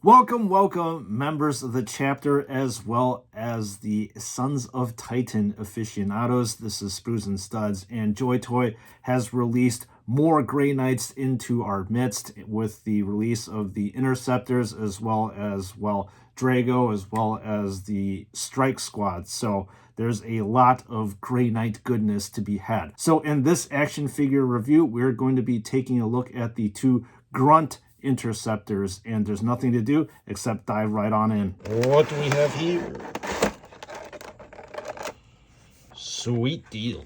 Welcome, members of the chapter as well as the Sons of Titan aficionados. This is Sprues and Studs, and JoyToy has released more Grey Knights into our midst with the release of the Interceptors as well as, Drago, as well as the Strike Squad. So there's a lot of Grey Knight goodness to be had. So in this action figure review, we're going to be taking a look at the two grunt Interceptors, and there's nothing to do except dive right on in. What do we have here? Sweet deal.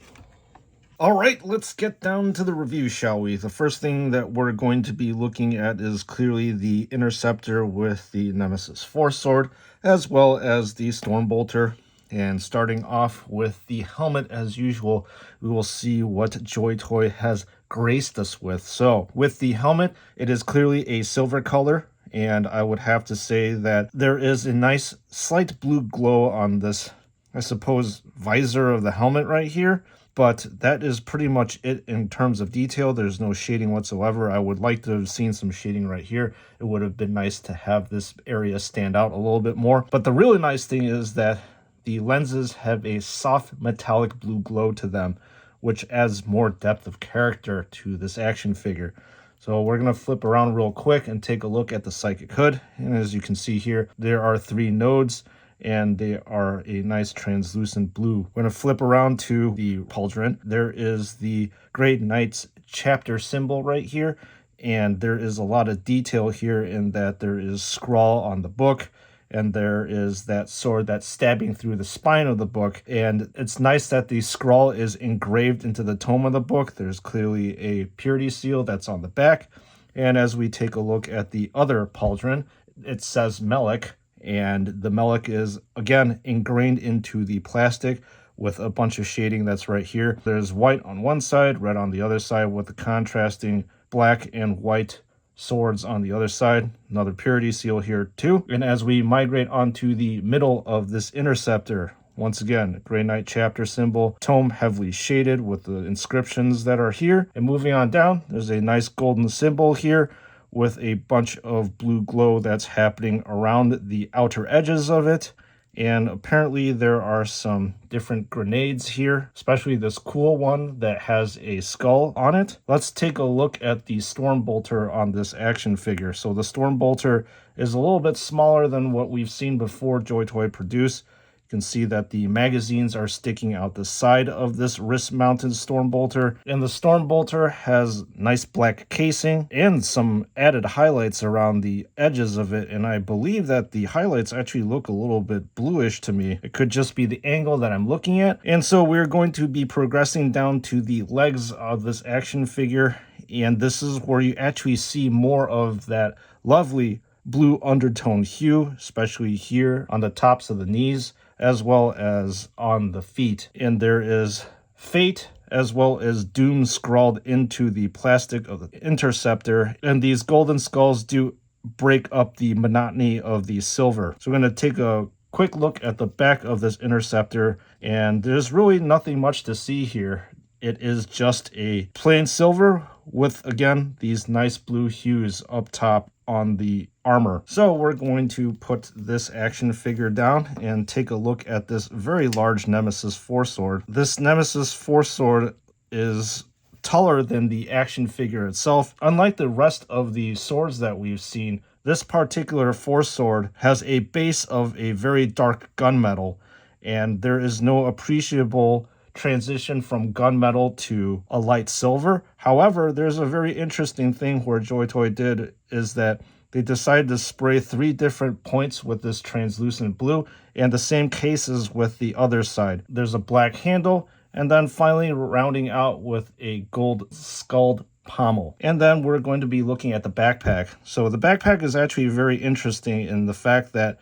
All right, let's get down to the review, shall we? The first thing that we're going to be looking at is clearly the Interceptor with the Nemesis Force Sword, as well as the Stormbolter. And starting off with the helmet, as usual, we will see what JoyToy has graced us with. So with the helmet, it is clearly a silver color, and I would have to say that there is a nice slight blue glow on this, I suppose, visor of the helmet right here. But that is pretty much it in terms of detail. There's no shading whatsoever. I would like to have seen some shading right here. It would have been nice to have this area stand out a little bit more. But the really nice thing is that the lenses have a soft metallic blue glow to them, which adds more depth of character to this action figure. So we're going to flip around real quick and take a look at the psychic hood. And as you can see here, there are 3 nodes, and they are a nice translucent blue. We're going to flip around to the pauldron. There is the Grey Knights chapter symbol right here, and there is a lot of detail here in that there is scrawl on the book, and there is that sword that's stabbing through the spine of the book. And it's nice that the scrawl is engraved into the tome of the book. There's clearly a purity seal that's on the back. And as we take a look at the other pauldron, it says Melek, and the Melek is, again, ingrained into the plastic with a bunch of shading that's right here. There's white on one side, red on the other side, with the contrasting black and white swords on the other side. Another purity seal here too. And as we migrate onto the middle of this Interceptor, once again, Grey Knight chapter symbol, tome heavily shaded with the inscriptions that are here. And moving on down, there's a nice golden symbol here with a bunch of blue glow that's happening around the outer edges of it. And apparently there are some different grenades here, especially this cool one that has a skull on it. Let's take a look at the Stormbolter on this action figure. So the Stormbolter is a little bit smaller than what we've seen before JoyToy produce. You can see that the magazines are sticking out the side of this wrist-mounted Stormbolter. And the Stormbolter has nice black casing and some added highlights around the edges of it. And I believe that the highlights actually look a little bit bluish to me. It could just be the angle that I'm looking at. And so we're going to be progressing down to the legs of this action figure. And this is where you actually see more of that lovely blue undertone hue, especially here on the tops of the knees, as well as on the feet. And there is Fate as well as Doom scrawled into the plastic of the Interceptor. And these golden skulls do break up the monotony of the silver. So we're going to take a quick look at the back of this Interceptor, and there's really nothing much to see here. It is just a plain silver with, again, these nice blue hues up top on the armor. So we're going to put this action figure down and take a look at this very large Nemesis Force Sword. This Nemesis Force Sword is taller than the action figure itself. Unlike the rest of the swords that we've seen, this particular Force Sword has a base of a very dark gunmetal, and there is no appreciable transition from gunmetal to a light silver. However, there's a very interesting thing where JoyToy did is that they decided to spray 3 different points with this translucent blue, and the same cases with the other side. There's a black handle, and then finally rounding out with a gold skulled pommel. And then we're going to be looking at the backpack. So the backpack is actually very interesting in the fact that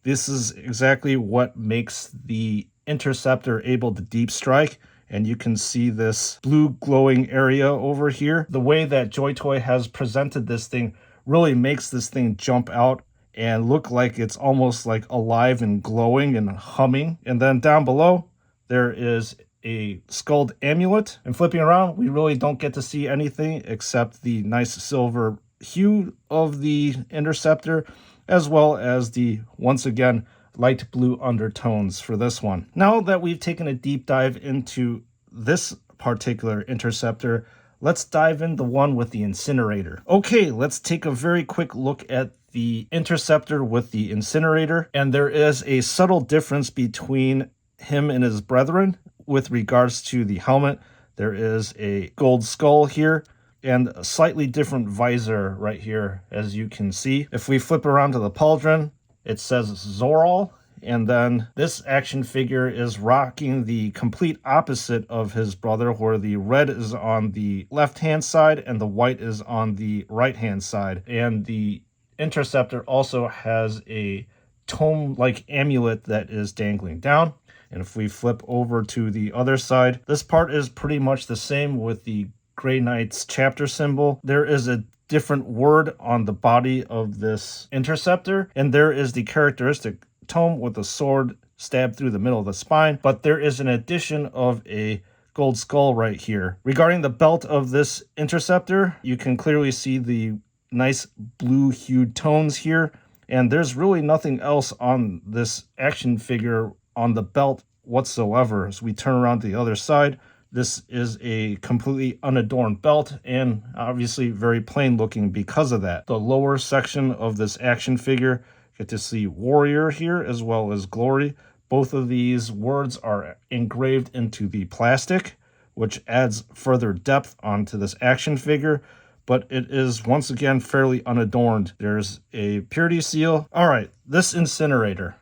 this is exactly what makes the Interceptor able to deep strike, and you can see this blue glowing area over here. The way that JoyToy has presented this thing really makes this thing jump out and look like it's almost like alive and glowing and humming. And then down below there is a skulled amulet, and flipping around we really don't get to see anything except the nice silver hue of the Interceptor, as well as the, once again, light blue undertones for this one. Now that we've taken a deep dive into this particular Interceptor, let's dive in the one with the Incinerator. Okay, let's take a very quick look at the Interceptor with the Incinerator, and there is a subtle difference between him and his brethren with regards to the helmet. There is a gold skull here and a slightly different visor right here, as you can see. If we flip around to the pauldron, it says Zoral, and then this action figure is rocking the complete opposite of his brother, where the red is on the left-hand side and the white is on the right-hand side. And the Interceptor also has a tome-like amulet that is dangling down. And if we flip over to the other side, this part is pretty much the same with the Grey Knights chapter symbol. There is a different word on the body of this Interceptor, and there is the characteristic tome with a sword stabbed through the middle of the spine, but there is an addition of a gold skull right here. Regarding the belt of this Interceptor, you can clearly see the nice blue hued tones here, and there's really nothing else on this action figure on the belt whatsoever. As we turn around to the other side, this is a completely unadorned belt, and obviously very plain looking because of that. The lower section of this action figure, get to see warrior here as well as glory. Both of these words are engraved into the plastic, which adds further depth onto this action figure, but it is once again fairly unadorned. There's a purity seal. All right, this Incinerator.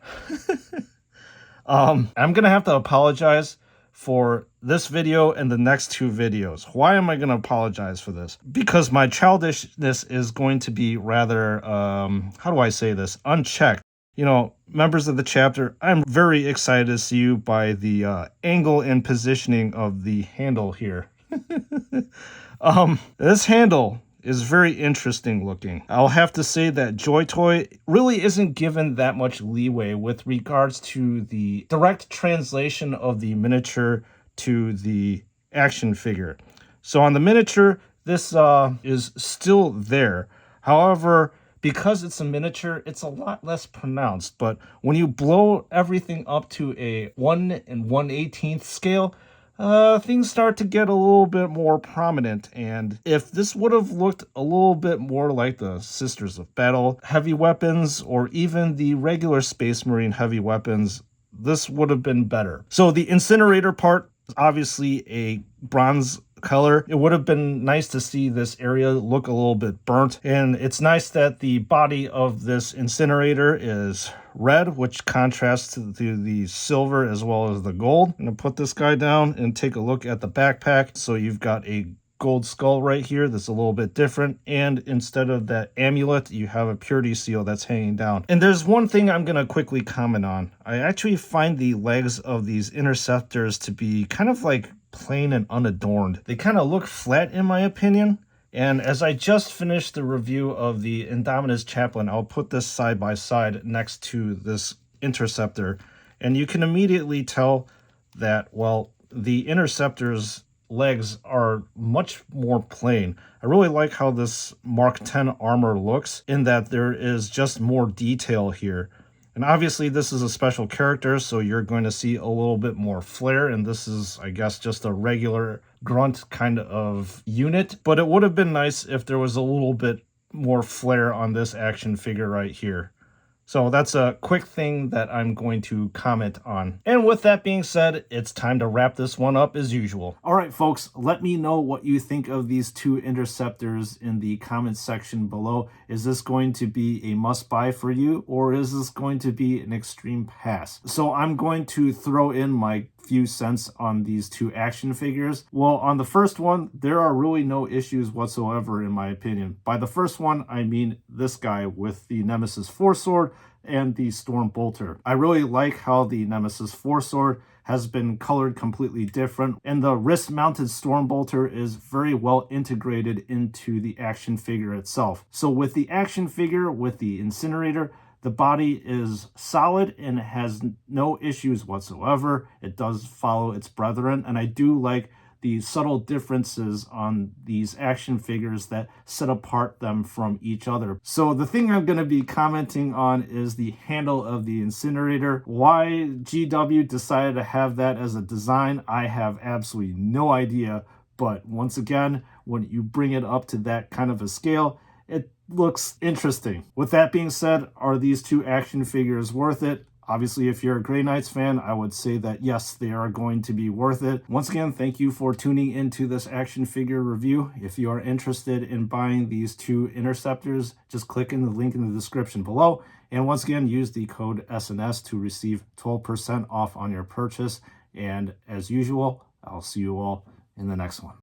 I'm gonna have to apologize for this video and the next two videos. Why am I going to apologize for this? Because my childishness is going to be rather, how do I say this, unchecked. You know, members of the chapter, I'm very excited to see you by the angle and positioning of the handle here. This handle is very interesting looking. I'll have to say that JoyToy really isn't given that much leeway with regards to the direct translation of the miniature to the action figure. So on the miniature, this is still there. However, because it's a miniature, it's a lot less pronounced. But when you blow everything up to a 1 1/18 scale, things start to get a little bit more prominent. And if this would have looked a little bit more like the Sisters of Battle heavy weapons, or even the regular Space Marine heavy weapons, this would have been better. So the Incinerator part is obviously a bronze color. It would have been nice to see this area look a little bit burnt, and it's nice that the body of this Incinerator is red, which contrasts to the silver as well as the gold. I'm gonna put this guy down and take a look at the backpack. So you've got a gold skull right here that's a little bit different, and instead of that amulet, you have a purity seal that's hanging down. And there's one thing I'm gonna quickly comment on. I actually find the legs of these Interceptors to be kind of like plain and unadorned. They kind of look flat in my opinion. And as I just finished the review of the Indominus Chaplain, I'll put this side by side next to this Interceptor, and you can immediately tell that, well, the Interceptor's legs are much more plain. I really like how this Mark 10 armor looks, in that there is just more detail here. And obviously this is a special character, so you're going to see a little bit more flair, and this is, I guess, just a regular grunt kind of unit. But it would have been nice if there was a little bit more flair on this action figure right here. So that's a quick thing that I'm going to comment on. And with that being said, it's time to wrap this one up as usual. All right, folks, let me know what you think of these two Interceptors in the comments section below. Is this going to be a must-buy for you, or is this going to be an extreme pass? So I'm going to throw in my few cents on these two action figures. Well, on the first one, there are really no issues whatsoever in my opinion. By the first one, I mean this guy with the Nemesis 4-sword and the Stormbolter. I really like how the Nemesis 4-sword has been colored completely different, and the wrist-mounted Stormbolter is very well integrated into the action figure itself. So with the action figure, with the Incinerator, the body is solid and has no issues whatsoever. It does follow its brethren, and I do like the subtle differences on these action figures that set apart them from each other. So the thing I'm going to be commenting on is the handle of the Incinerator. Why GW decided to have that as a design, I have absolutely no idea. But once again, when you bring it up to that kind of a scale, it looks interesting. With that being said, are these two action figures worth it? Obviously, if you're a Grey Knights fan, I would say that yes, they are going to be worth it. Once again, thank you for tuning into this action figure review. If you are interested in buying these two Interceptors, just click in the link in the description below. And once again, use the code SNS to receive 12% off on your purchase. And as usual, I'll see you all in the next one.